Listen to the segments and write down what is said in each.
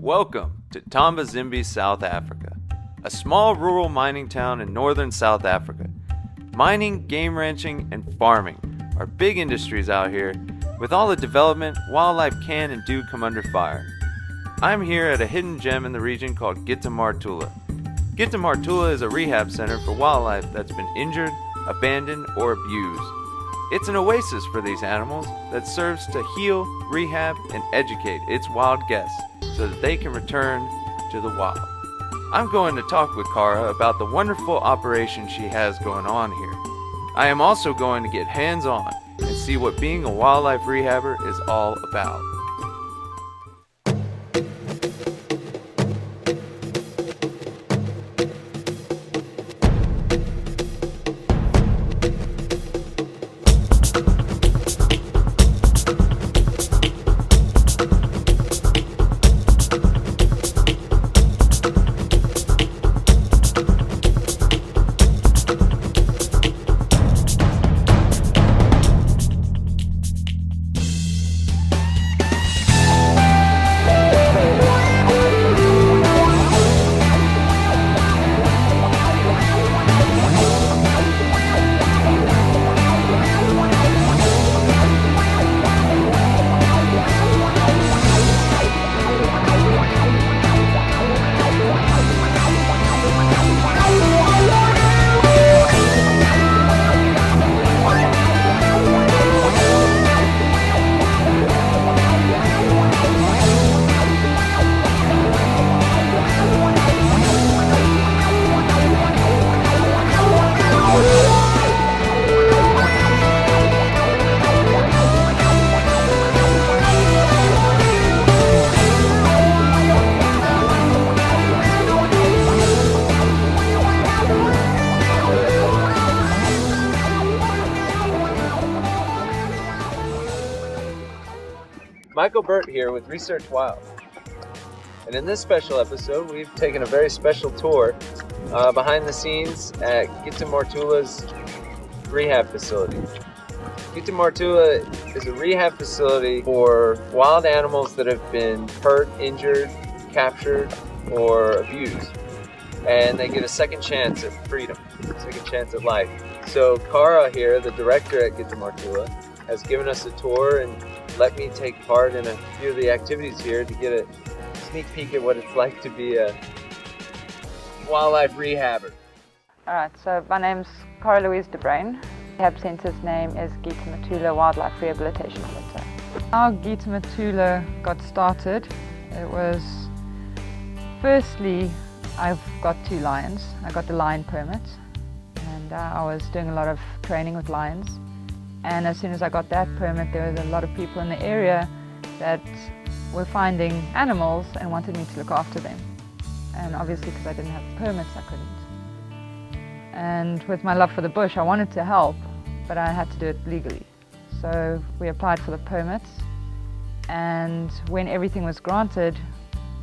Welcome to Tombazimbi, South Africa, a small rural mining town in northern South Africa. Mining, game ranching, and farming are big industries out here. With all the development, wildlife can and do come under fire. I'm here at a hidden gem in the region called Gitta Martula. Gitta Martula is a rehab center for wildlife that's been injured, abandoned, or abused. It's an oasis for these animals that serves to heal, rehab, and educate its wild guests so that they can return to the wild. I'm going to talk with Cara about the wonderful operation she has going on here. I am also going to get hands-on and see what being a wildlife rehabber is all about. Michael Burt here with ResearchWild, and in this special episode we've taken a very special tour behind the scenes at Gitta Martula's rehab facility. Gitta Martula is a rehab facility for wild animals that have been hurt, injured, captured, or abused, and they get a second chance at freedom, a second chance at life. So Cara here, the director at Gitta Martula, has given us a tour and let me take part in a few of the activities here to get a sneak peek at what it's like to be a wildlife rehabber. Alright, so my name's Cara Louise de Bruin. The rehab centre's name is Gitta Martula Wildlife Rehabilitation Centre. How Gitta Martula got started, it was, firstly, I've got 2 lions. I got the lion permit, and I was doing a lot of training with lions. And as soon as I got that permit, there was a lot of people in the area that were finding animals and wanted me to look after them. And obviously, because I didn't have permits, I couldn't. And with my love for the bush, I wanted to help, but I had to do it legally. So we applied for the permits, and when everything was granted,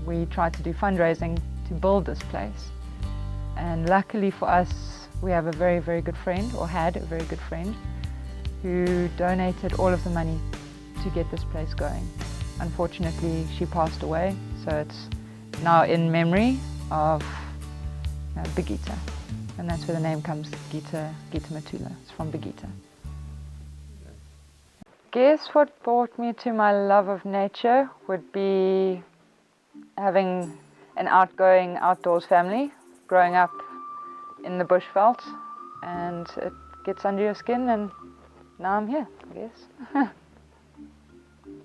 we tried to do fundraising to build this place. And luckily for us, we have a very, very good friend, or had a very good friend, who donated all of the money to get this place going. Unfortunately, she passed away, so it's now in memory of Gitta, and that's where the name comes, Gitta Martula. It's from Gitta. Guess what brought me to my love of nature would be having an outgoing outdoors family, growing up in the bushveld, and it gets under your skin, and now I'm here, I guess.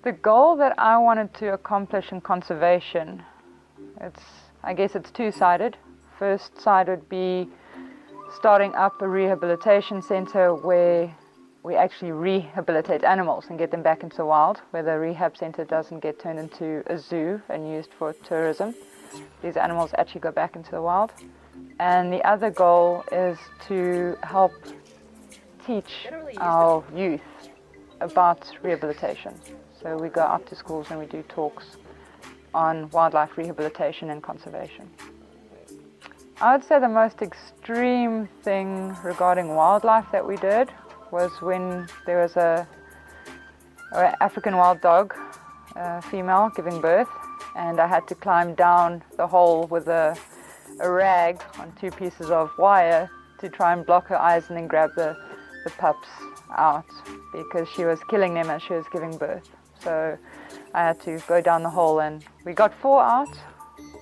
The goal that I wanted to accomplish in conservation, I guess it's 2-sided. First side would be starting up a rehabilitation center where we actually rehabilitate animals and get them back into the wild, where the rehab center doesn't get turned into a zoo and used for tourism. These animals actually go back into the wild. And the other goal is to help teach our youth about rehabilitation. So we go out to schools and we do talks on wildlife rehabilitation and conservation. I would say the most extreme thing regarding wildlife that we did was when there was a African wild dog, female, giving birth, and I had to climb down the hole with a rag on 2 pieces of wire to try and block her eyes and then grab the pups out, because she was killing them as she was giving birth. So I had to go down the hole, and we got 4 out,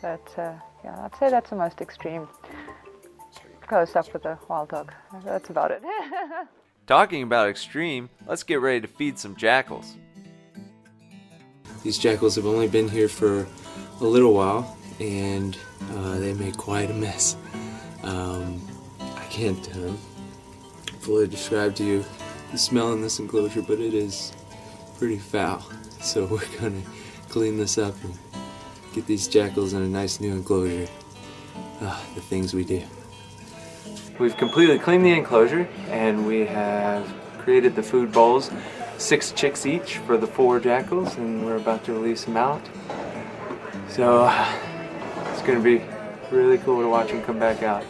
but yeah, I'd say that's the most extreme close up with a wild dog. That's about it. Talking about extreme, let's get ready to feed some jackals. These jackals have only been here for a little while, and they make quite a mess. I can't fully describe to you the smell in this enclosure, but it is pretty foul. So we're gonna clean this up and get these jackals in a nice new enclosure. The things we do. We've completely cleaned the enclosure, and we have created the food bowls, 6 chicks each for the 4 jackals, and we're about to release them out. So it's going to be really cool to watch them come back out.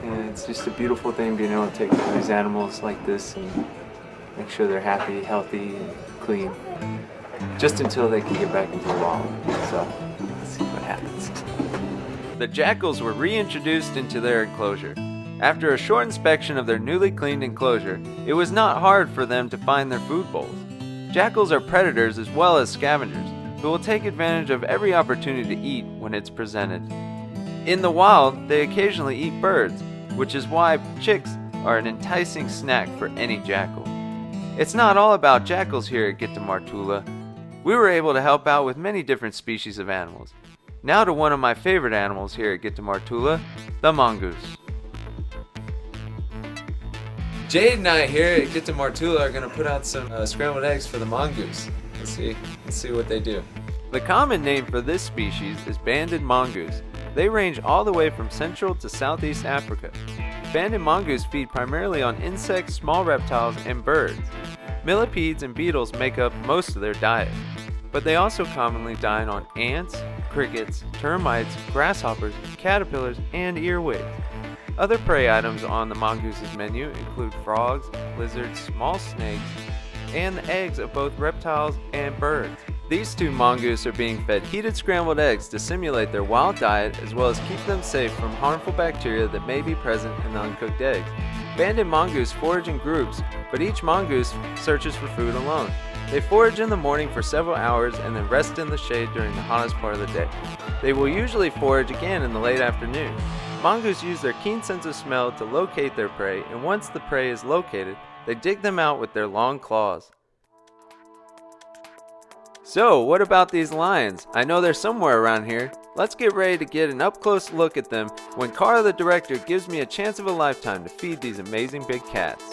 And it's just a beautiful thing being able to take care of these animals like this and make sure they're happy, healthy, and clean. Just until they can get back into the wild. So let's see what happens. The jackals were reintroduced into their enclosure. After a short inspection of their newly cleaned enclosure, it was not hard for them to find their food bowls. Jackals are predators as well as scavengers, who will take advantage of every opportunity to eat when it's presented. In the wild, they occasionally eat birds, which is why chicks are an enticing snack for any jackal. It's not all about jackals here at Gitta Martula. We were able to help out with many different species of animals. Now to one of my favorite animals here at Gitta Martula, the mongoose. Jade and I here at Gitta Martula are going to put out some scrambled eggs for the mongoose. Let's see what they do. The common name for this species is banded mongoose. They range all the way from Central to Southeast Africa. Banded mongoose feed primarily on insects, small reptiles, and birds. Millipedes and beetles make up most of their diet, but they also commonly dine on ants, crickets, termites, grasshoppers, caterpillars, and earwigs. Other prey items on the mongoose's menu include frogs, lizards, small snakes, and the eggs of both reptiles and birds. These 2 mongoose are being fed heated scrambled eggs to simulate their wild diet, as well as keep them safe from harmful bacteria that may be present in the uncooked eggs. Banded mongoose forage in groups, but each mongoose searches for food alone. They forage in the morning for several hours and then rest in the shade during the hottest part of the day. They will usually forage again in the late afternoon. Mongoose use their keen sense of smell to locate their prey, and once the prey is located, they dig them out with their long claws. So, what about these lions? I know they're somewhere around here. Let's get ready to get an up-close look at them when Cara the director gives me a chance of a lifetime to feed these amazing big cats.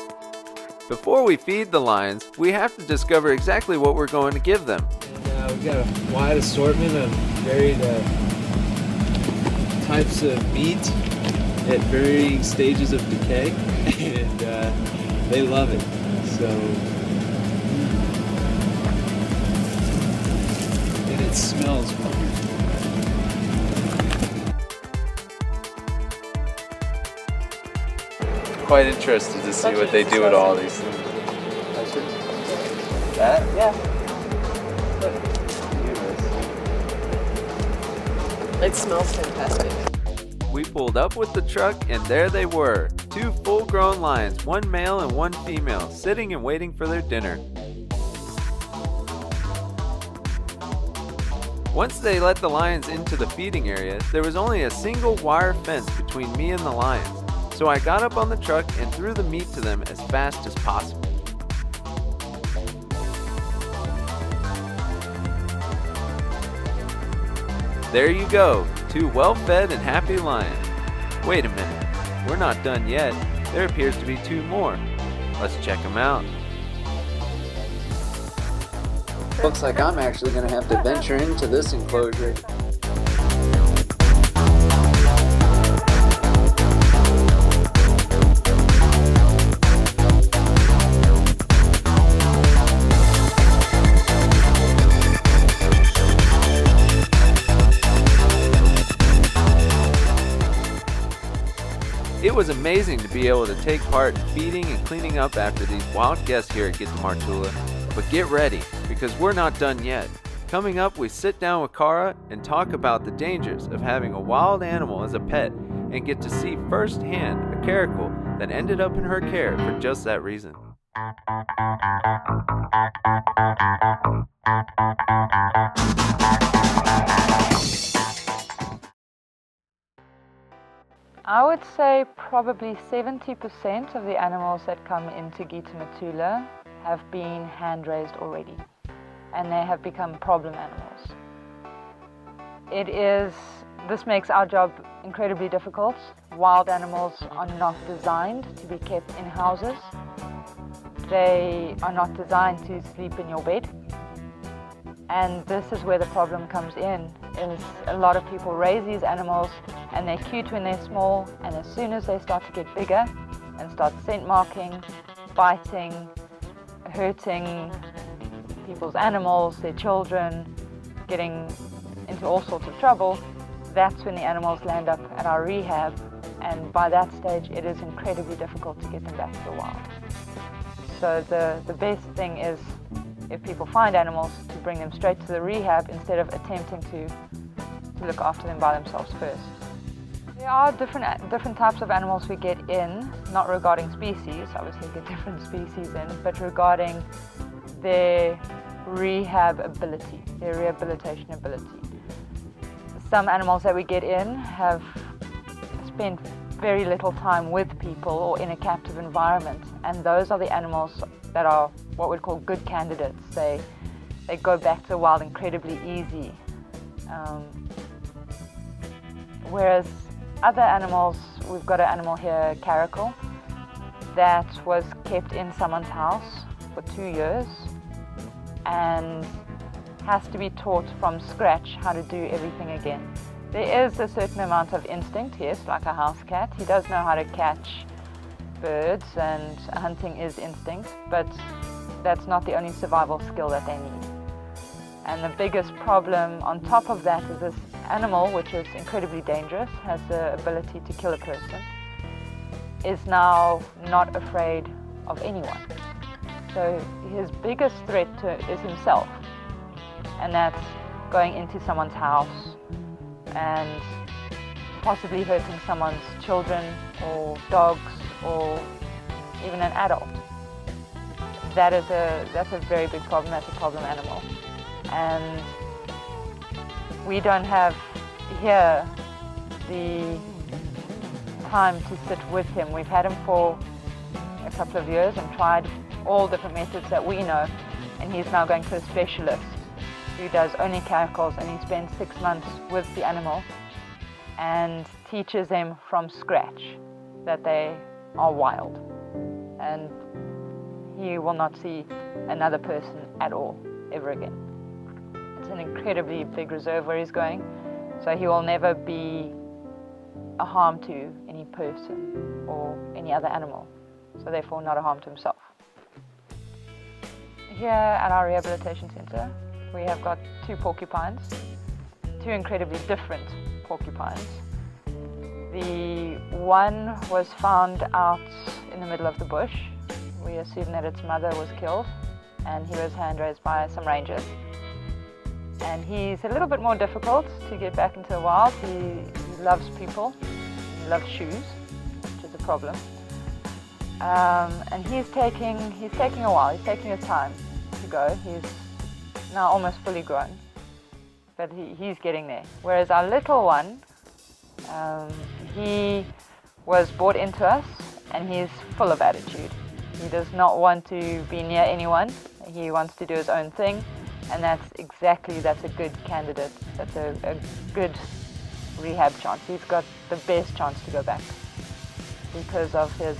Before we feed the lions, we have to discover exactly what we're going to give them. And we've got a wide assortment of varied types of meat at varying stages of decay, and they love it. So, and it smells wonderful. Quite interested to see what they do with all these things. That? Yeah. It smells fantastic. We pulled up with the truck, and there they were. 2 full-grown lions, 1 male and 1 female, sitting and waiting for their dinner. Once they let the lions into the feeding area, there was only a single wire fence between me and the lions. So I got up on the truck and threw the meat to them as fast as possible. There you go, 2 well-fed and happy lions. Wait a minute, we're not done yet. There appears to be 2 more. Let's check them out. Looks like I'm actually going to have to venture into this enclosure. It was amazing to be able to take part in feeding and cleaning up after these wild guests here at Gitta Martula. But get ready, because we're not done yet. Coming up, we sit down with Cara and talk about the dangers of having a wild animal as a pet and get to see firsthand a caracal that ended up in her care for just that reason. I would say probably 70% of the animals that come into Gitta Martula have been hand-raised already, and they have become problem animals. This makes our job incredibly difficult. Wild animals are not designed to be kept in houses. They are not designed to sleep in your bed. And this is where the problem comes in, is a lot of people raise these animals and they're cute when they're small, and as soon as they start to get bigger and start scent marking, biting, hurting people's animals, their children, getting into all sorts of trouble, that's when the animals land up at our rehab, and by that stage it is incredibly difficult to get them back to the wild. So the best thing is, if people find animals, to bring them straight to the rehab instead of attempting to look after them by themselves first. There are different types of animals we get in, not regarding species, obviously we get different species in, but regarding their rehab ability, their rehabilitation ability. Some animals that we get in have spent very little time with people or in a captive environment, and those are the animals that are what we'd call good candidates. They go back to the wild incredibly easy. Whereas other animals, we've got an animal here, Caracal, that was kept in someone's house for 2 years and has to be taught from scratch how to do everything again. There is a certain amount of instinct, yes, like a house cat. He does know how to catch birds, and hunting is instinct, but that's not the only survival skill that they need. And the biggest problem on top of that is this animal, which is incredibly dangerous, has the ability to kill a person, is now not afraid of anyone. So his biggest threat is himself, and that's going into someone's house and possibly hurting someone's children or dogs or even an adult. That's a very big problem. That's a problem animal. And we don't have here the time to sit with him. We've had him for a couple of years and tried all different methods that we know, and he's now going to a specialist who does only caracals, and he spends 6 months with the animal and teaches them from scratch that they are wild, and he will not see another person at all ever again. It's an incredibly big reserve where he's going, so he will never be a harm to any person or any other animal, so therefore not a harm to himself. Here at our rehabilitation center, we have got 2 porcupines, 2 incredibly different porcupines. The one was found out in the middle of the bush. We assume that its mother was killed, and he was hand-raised by some rangers. And he's a little bit more difficult to get back into the wild. He loves people, he loves shoes, which is a problem. And he's taking a while, he's taking his time to go. He's now almost fully grown, but he's getting there. Whereas our little one, he was brought into us, and he's full of attitude. He does not want to be near anyone. He wants to do his own thing, and that's a good candidate. That's a good rehab chance. He's got the best chance to go back because of his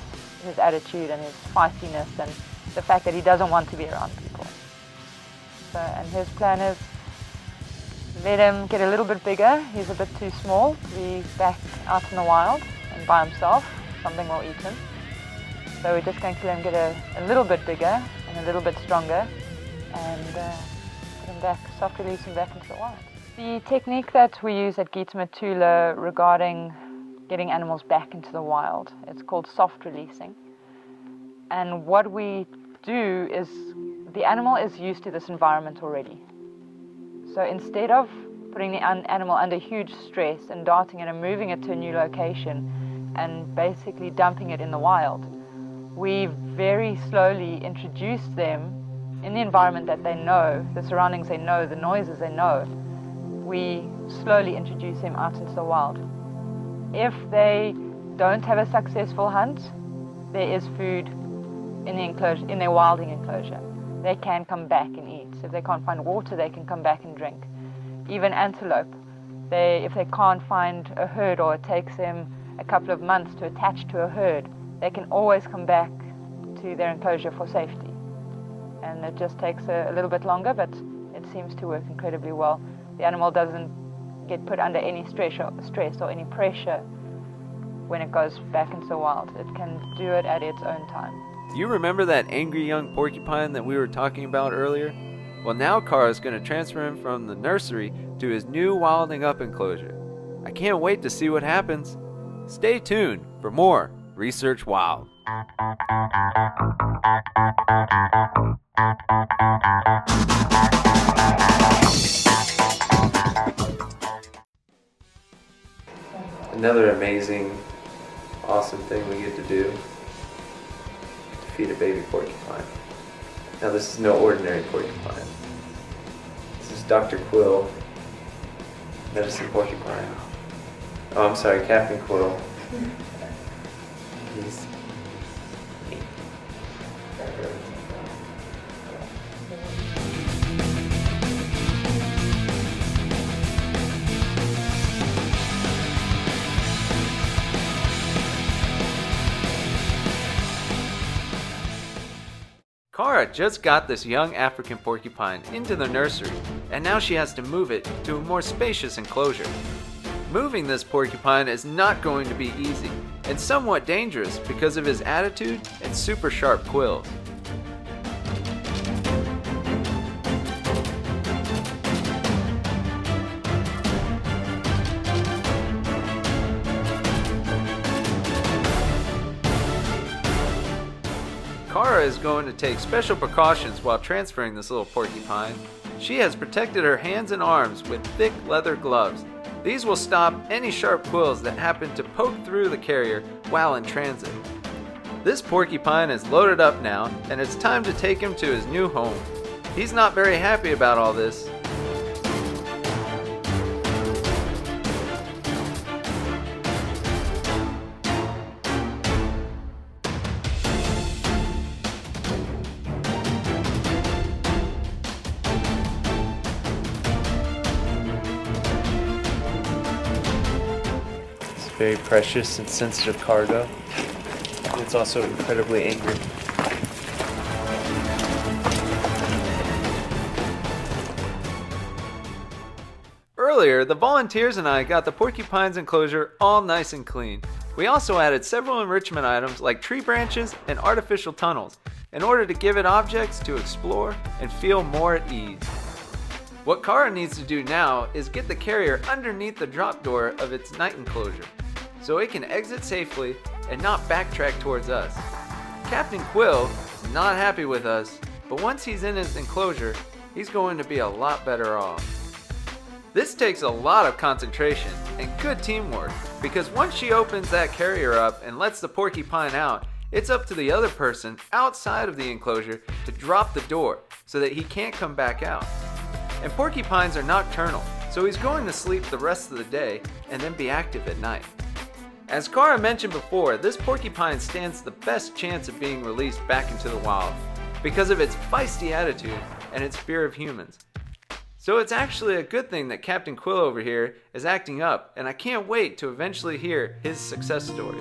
attitude and his feistiness and the fact that he doesn't want to be around people. So, and his plan is let him get a little bit bigger. He's a bit too small to be back out in the wild and by himself. Something will eat him. So we're just going to let him get a little bit bigger and a little bit stronger, and put him back, soft release him back into the wild. The technique that we use at Gitta Martula regarding getting animals back into the wild, it's called soft releasing. And what we do is, the animal is used to this environment already. So instead of putting the animal under huge stress and darting it and moving it to a new location and basically dumping it in the wild, we very slowly introduce them in the environment that they know, the surroundings they know, the noises they know. We slowly introduce them out into the wild. If they don't have a successful hunt, there is food in the enclosure, in their wilding enclosure. They can come back and eat. If they can't find water, they can come back and drink. Even antelope, if they can't find a herd, or it takes them a couple of months to attach to a herd, they can always come back to their enclosure for safety. And it just takes a little bit longer, but it seems to work incredibly well. The animal doesn't get put under any stress or any pressure when it goes back into the wild. It can do it at its own time. You remember that angry young porcupine that we were talking about earlier? Well, now Cara is going to transfer him from the nursery to his new wilding up enclosure. I can't wait to see what happens. Stay tuned for more Research Wild. Another amazing, awesome thing we get to do, to feed a baby porcupine. Now this is no ordinary porcupine. This is Dr. Quill, medicine porcupine. Oh, I'm sorry, Captain Quill. He's neat. Cara just got this young African porcupine into the nursery, and now she has to move it to a more spacious enclosure. Moving this porcupine is not going to be easy, and somewhat dangerous because of his attitude and super sharp quills. Cara is going to take special precautions while transferring this little porcupine. She has protected her hands and arms with thick leather gloves. These will stop any sharp quills that happen to poke through the carrier while in transit. This porcupine is loaded up now, and it's time to take him to his new home. He's not very happy about all this. Very precious and sensitive cargo. It's also incredibly angry. Earlier, the volunteers and I got the porcupine's enclosure all nice and clean. We also added several enrichment items like tree branches and artificial tunnels in order to give it objects to explore and feel more at ease. What Cara needs to do now is get the carrier underneath the drop door of its night enclosure, so it can exit safely and not backtrack towards us. Captain Quill is not happy with us, but once he's in his enclosure, he's going to be a lot better off. This takes a lot of concentration and good teamwork, because once she opens that carrier up and lets the porcupine out, it's up to the other person outside of the enclosure to drop the door so that he can't come back out. And porcupines are nocturnal, so he's going to sleep the rest of the day and then be active at night. As Cara mentioned before, this porcupine stands the best chance of being released back into the wild because of its feisty attitude and its fear of humans. So it's actually a good thing that Captain Quill over here is acting up, and I can't wait to eventually hear his success story.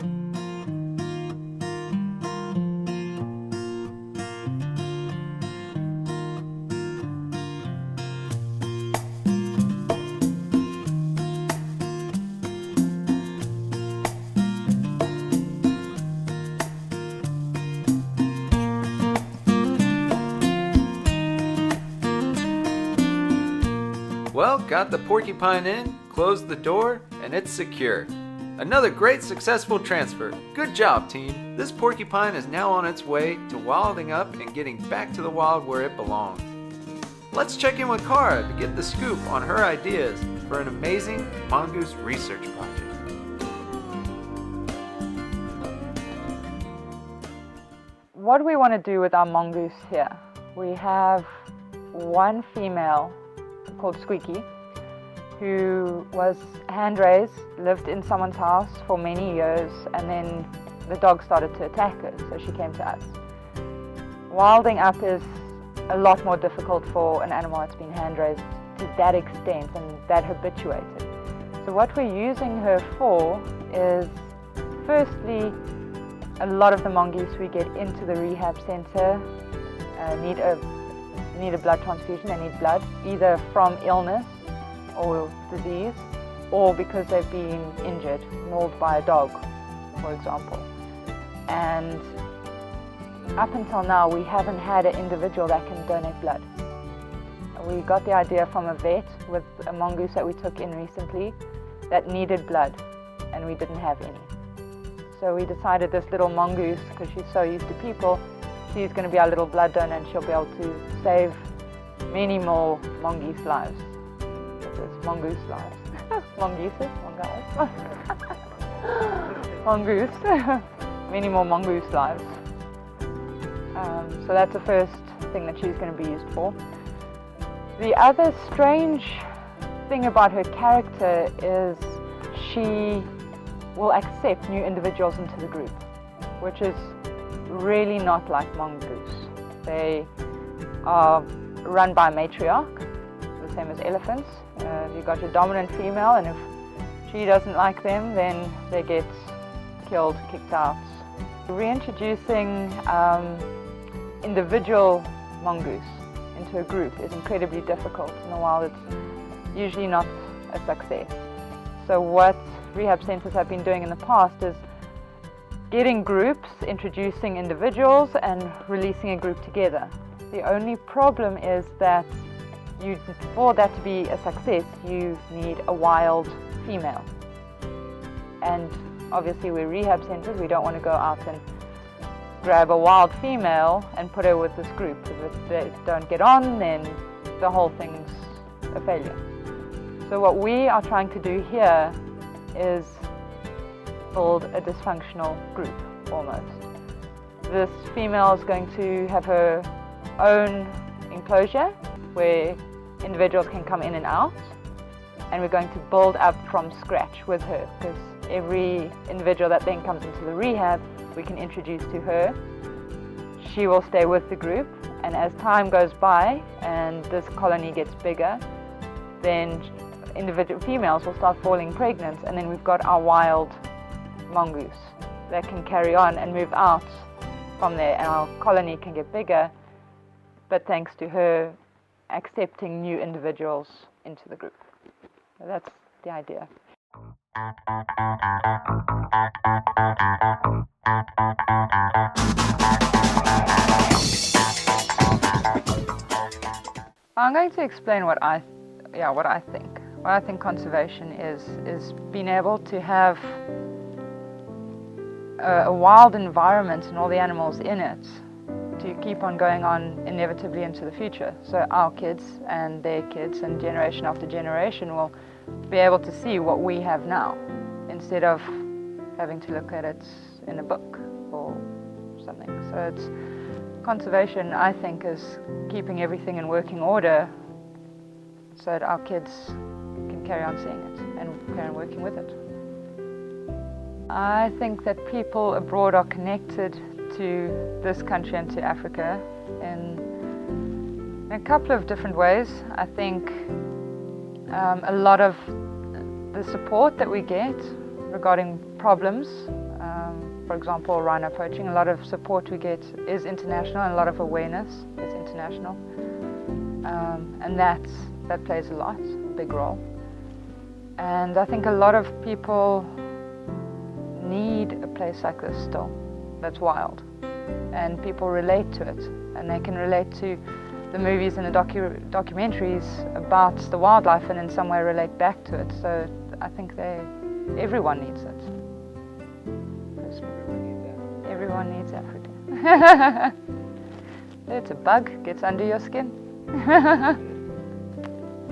Well, got the porcupine in, closed the door, and it's secure. Another great successful transfer. Good job, team. This porcupine is now on its way to wilding up and getting back to the wild where it belongs. Let's check in with Cara to get the scoop on her ideas for an amazing mongoose research project. What we want to do with our mongoose here, we have one female called Squeaky who was hand-raised, lived in someone's house for many years, and then the dog started to attack her, so she came to us. Wilding up is a lot more difficult for an animal that's been hand-raised to that extent and that habituated. So what we're using her for is, firstly, a lot of the mongoose we get into the rehab center need a blood transfusion. They need blood, either from illness or disease, or because they've been injured, mauled by a dog, for example. And up until now, we haven't had an individual that can donate blood. We got the idea from a vet with a mongoose that we took in recently that needed blood, and we didn't have any. So we decided this little mongoose, because she's so used to people, she's going to be our little blood donor, and she'll be able to save many more mongoose lives. Mongoose lives. Mongooses? Mongoose. Many more mongoose lives. So that's the first thing that she's going to be used for. The other strange thing about her character is she will accept new individuals into the group, which is really not like mongoose. They are run by a matriarch, the same as elephants. You've got your dominant female, and if she doesn't like them, then they get killed, kicked out. Reintroducing individual mongoose into a group is incredibly difficult. In the wild, it's usually not a success. So what rehab centers have been doing in the past is getting groups, introducing individuals, and releasing a group together. The only problem is that for that to be a success, you need a wild female. And obviously we're rehab centers, we don't want to go out and grab a wild female and put her with this group. If they don't get on, then the whole thing's a failure. So what we are trying to do here is build a dysfunctional group, almost. This female is going to have her own enclosure where individuals can come in and out, and we're going to build up from scratch with her, because every individual that then comes into the rehab we can introduce to her. She will stay with the group, and as time goes by and this colony gets bigger, then individual females will start falling pregnant, and then we've got our wild mongoose that can carry on and move out from there, and our colony can get bigger, but thanks to her accepting new individuals into the group. So that's the idea. I'm going to explain what I think. What I think conservation is being able to have a wild environment and all the animals in it to keep on going on inevitably into the future. So our kids and their kids and generation after generation will be able to see what we have now, instead of having to look at it in a book or something. So it's conservation, I think, is keeping everything in working order so that our kids can carry on seeing it and carry on working with it. I think that people abroad are connected to this country and to Africa in a couple of different ways. I think a lot of the support that we get regarding problems, for example rhino poaching, a lot of support we get is international, and a lot of awareness is international, and that plays a big role. And I think a lot of people need a place like this still, that's wild, and people relate to it, and they can relate to the movies and the documentaries about the wildlife, and in some way relate back to it. So I think everyone needs it. Everyone needs Africa. It's a bug, gets under your skin.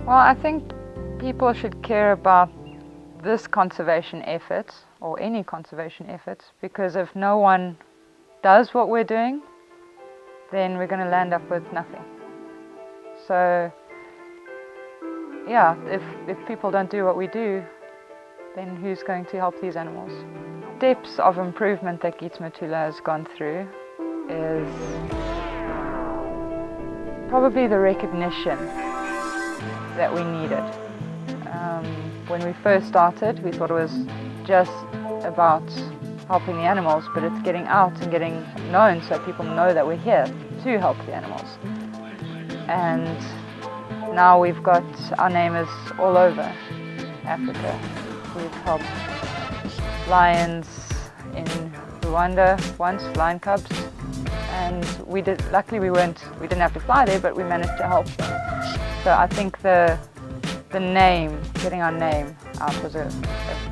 Well, I think people should care about this conservation effort, or any conservation effort, because if no one does what we're doing, then we're going to land up with nothing. So yeah, if people don't do what we do, then who's going to help these animals? Steps of improvement that Gitta Martula has gone through is probably the recognition that we needed. When we first started, we thought it was just about helping the animals, but it's getting out and getting known so people know that we're here to help the animals. And now we've got, our name is all over Africa. We've helped lions in Rwanda once, lion cubs, and luckily we didn't have to fly there, but we managed to help them. So I think the name, getting our name out was a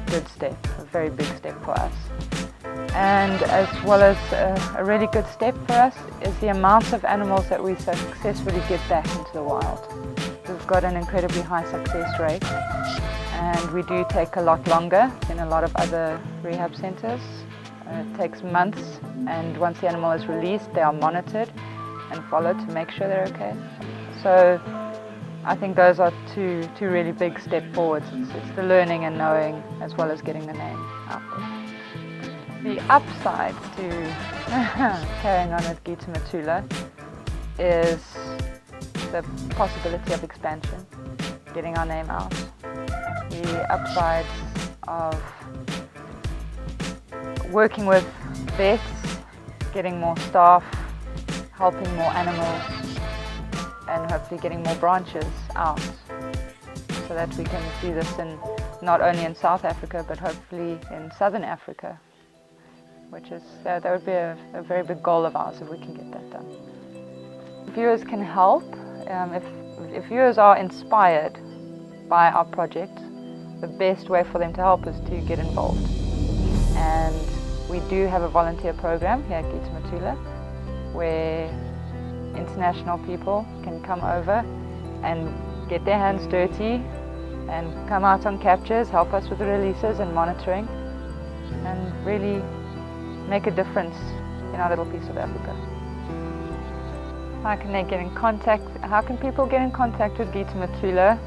good step, a very big step for us. And as well as a really good step for us is the amount of animals that we successfully get back into the wild. We've got an incredibly high success rate, and we do take a lot longer than a lot of other rehab centers. It takes months, and once the animal is released, they are monitored and followed to make sure they're okay. So I think those are two really big steps forwards. It's the learning and knowing, as well as getting the name out there. The upside to carrying on with Gitta Martula is the possibility of expansion, getting our name out. The upsides of working with vets, getting more staff, helping more animals, and hopefully getting more branches out so that we can do this not only in South Africa but hopefully in Southern Africa, which is that would be a very big goal of ours if we can get that done. Viewers can help. If viewers are inspired by our project, the best way for them to help is to get involved. And we do have a volunteer program here at Gitta Martula where international people can come over and get their hands dirty and come out on captures, help us with the releases and monitoring, and really make a difference in our little piece of Africa. How can they get in contact? How can people get in contact with Gitta Martula?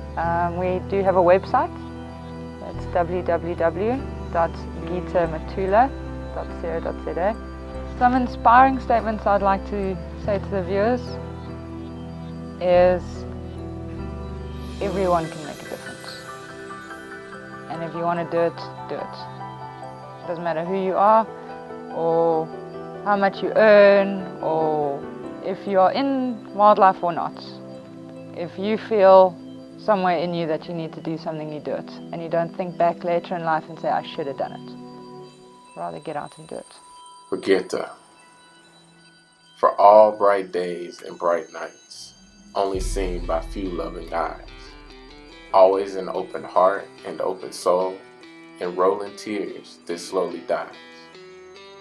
We do have a website. That's www.gittamartula.co.za. Some inspiring statements I'd like to say to the viewers is everyone can make a difference. And if you want to do it, do it. It doesn't matter who you are, or how much you earn, or if you are in wildlife or not. If you feel somewhere in you that you need to do something, you do it. And you don't think back later in life and say, I should have done it. Rather get out and do it. For Gitta, for all bright days and bright nights, only seen by few loving eyes, always an open heart and open soul, and rolling tears that slowly dies.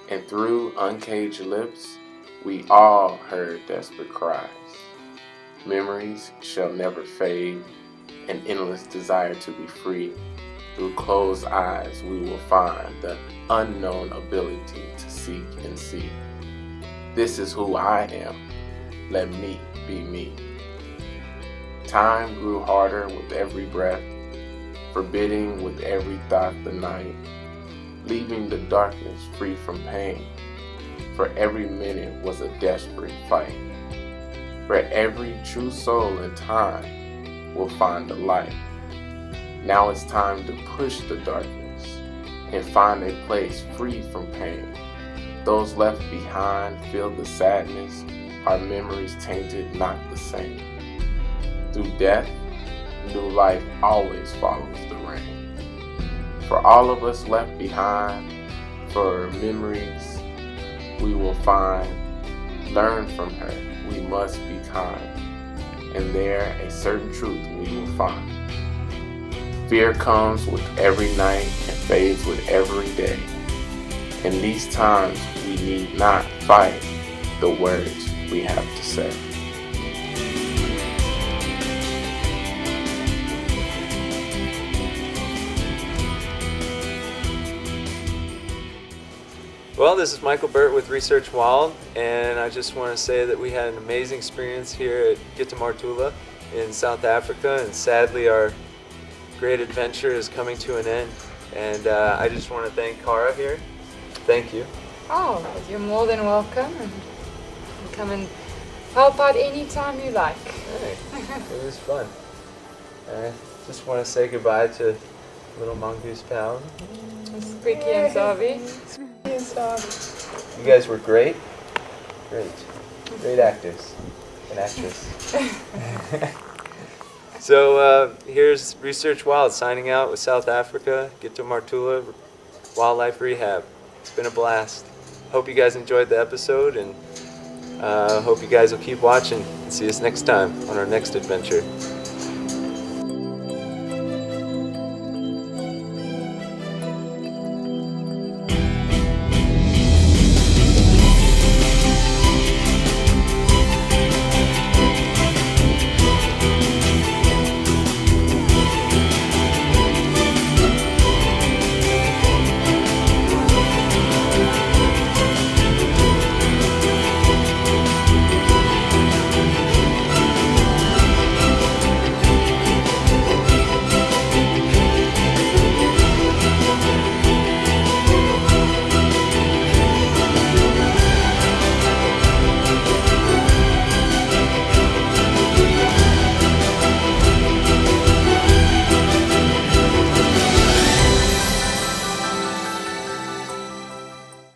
And through uncaged lips, we all heard desperate cries. Memories shall never fade, an endless desire to be free. Through closed eyes we will find the unknown ability to seek and see. This is who I am, let me be me. Time grew harder with every breath, forbidding with every thought the night, leaving the darkness free from pain. For every minute was a desperate fight. For every true soul in time will find the light. Now it's time to push the darkness and find a place free from pain. Those left behind feel the sadness, our memories tainted not the same. Through death, new life always follows the rain. For all of us left behind, for memories we will find, learn from her, we must be kind, and there a certain truth we will find. Fear comes with every night and fades with every day. In these times we need not fight the words we have to say. Well, this is Michael Burt with ResearchWild, and I just want to say that we had an amazing experience here at Gitta Martula in South Africa, and sadly our great adventure is coming to an end. And I just want to thank Cara here. Thank you. Oh, you're more than welcome. And come and help out anytime you like. Hey, it was fun. I just want to say goodbye to little Mongoose Pal. Squeaky and Zavi. You guys were great. Great actors and actress. So here's ResearchWild signing out with South Africa, Gitta Martula Wildlife Rehab. It's been a blast. Hope you guys enjoyed the episode, and hope you guys will keep watching and see us next time on our next adventure.